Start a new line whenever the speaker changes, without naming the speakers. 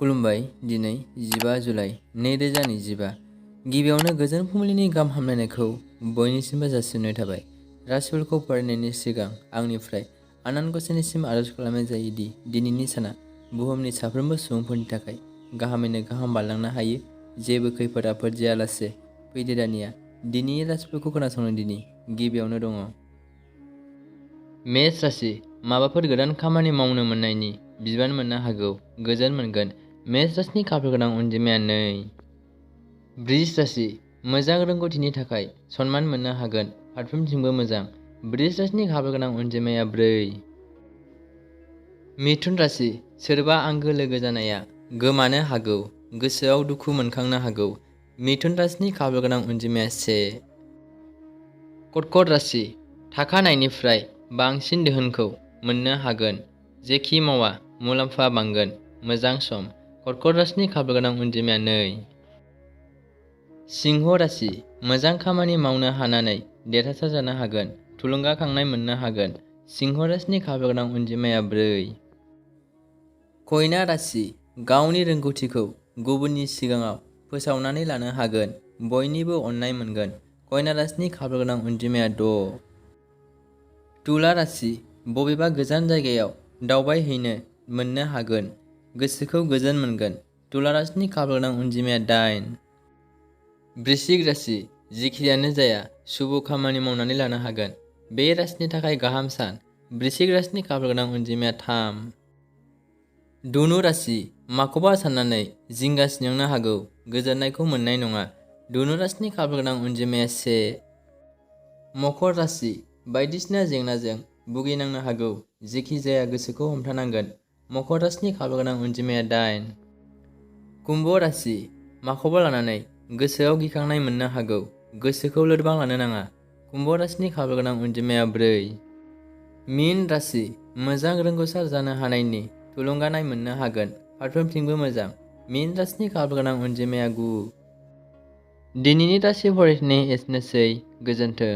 खुलुमबाय। दिनै 15 जुलाइ 2025। गिबियावनो गोजोन फुंबिलिनि गाहाम हामलायनायखौ बयनिसिमबो जासिहरनाय थाबाय। राशिफोरखौ फरायनायनि सिगां आंनिफ्राय आनान गसाइनिसिम आरज खालामनाय जायोदि दिनैनि साना बुहुमनि साफ्रोमबो सुबुंफोरनि थाखाय गाहामैनो गाहाम बारलांनो हायो। जेबो खैफोद आफोद जायालासे फैदो दानिया दिनैनि राशिफोरखौ खोनासंनो। दिनै गिबियावनो दङ मेष राशि। माबाफोर गोदान खामानि मावनो मोननायनि बिबान मोननो हागौ, गोजोन मोनगोन। मेष राशिनि खाफाल गोनां अनजिमाया 2। बृष राशि। मोजां रोंगौथिनि थाखाय सनमान मोननो हागोन, फारफ्रोमथिंबो मोजां। बृष राशिनि खाफाल गोनां अनजिमाया 4। मिथुन राशि। सोरबा आंगो लोगो जानाया गोमानो हागौ, गोसोआव दुखु मोनखांनो हागौ। मिथुन राशिनि खाफाल गोनां अनजिमाया 1। कर्कट राशि। थाखानायनिफ्राय बांसिन दोहोनखौ मोननो हागोन, जेखि मावा मुलाम्फा बांगोन, मोजां सम। कर्कट राशिनि खाफाल गोनां अनजिमाया 2। सिंह राशि। मोजां खामानि मावनो हानानै देरहासार जानो हागोन, थुलुंगाखांनाय मोननो हागोन। सिंह राशिनि खाफाल गोनां अनजिमाया 4। कन्या राशि। गावनि रोंगौथिखौ गुबुननि सिगाङाव फोसावनानै लानो हागोन, बयनिबो अननाय मोनगोन। कन्या राशिनि खाफाल गोनां अनजिमाया 6। तुला राशि। बबेबा गोजान जायगायाव दावबायहैनो मोननो हागोन, गोसोखौ गोजोन मोनगोन। तुला राशिनि खाफाल गोनां अनजिमाया 8। वृश्चिक राशि। जेखियानो जाया शुभ खामानि मावनानै लानो हागोन, बे राशिनि थाखाय गाहाम सान। वृश्चिक राशिनि खाफाल गोनां अनजिमाया 3। धनु राशि। माखौबा साननानै जिंगासिनांनो हागौ, गोजोननायखौ मोननाय नङा। धनु राशिनि खाफाल गोनां अनजिमाया 1। मकर राशि। बायदिसिना जेंनाजों भुगिनांनो हागौ, जेखि जाया गोसोखौ हमथानांगोन। मकर राशिनि खाफाल गोनां अनजिमाया 8। कुम्भ राशि। माखौबा लानानै गोसोआव गिखांनाय मोननो हागौ, गोसोखौ लोरबां लानो नाङा। कुम्भ राशिनि खाफाल गोनां अनजिमाया 4। मीन राशि। मोजां रोंगौसार जानो हानायनि थुलुंगानाय मोननो हागोन, फारफ्रोमथिंबो मोजां। मीन राशिनि खाफाल गोनां अनजिमाया 9। दिनैनि राशि फरायनाया एसेनोसै। गोजोन्थों।